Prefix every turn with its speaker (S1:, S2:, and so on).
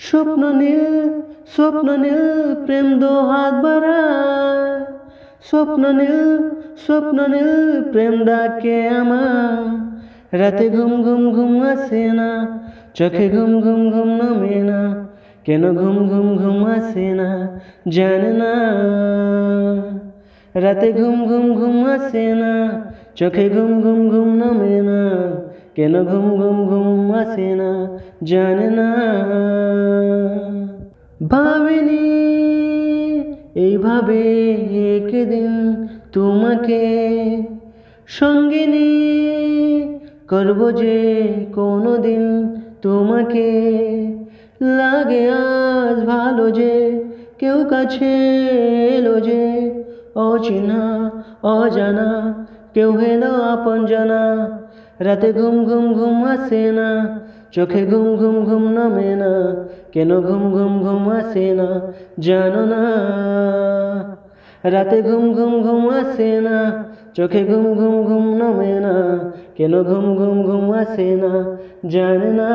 S1: স্বপ্ন নীল প্রেম দো হাত বাড়ায়, স্বপ্ন নীল প্রেম ডাকে আমার। রাতে ঘুম ঘুম ঘুম আসে না, চোখে ঘুম ঘুম ঘুম নামে না, কেন ঘুম ঘুম ঘুম আসে না জানে না। রাতে ঘুম ঘুম ঘুম আসে না, চোখে ঘুম ঘুম ঘুম নামে না, কেন ঘুম ঘুম ঘুম আসে না জানে না। ভাবিনি এইভাবে একদিন তোমাকে সঙ্গিনী করব যে কোনোদিন তোমাকে। লাগে আজ ভালো যে কেউ কাছে এলো যে, অচেনা অজানা কেউ এলো আপন জানা। রাতে ঘুম ঘুম ঘুম আসে না, চোখে ঘুম ঘুম ঘুম নামে না, কেন ঘুম ঘুম ঘুম আসে না জানো না। রাতে ঘুম ঘুম ঘুম আসে না, চোখে ঘুম ঘুম ঘুম নামে না, কেন ঘুম ঘুম ঘুম আসে না জানে না।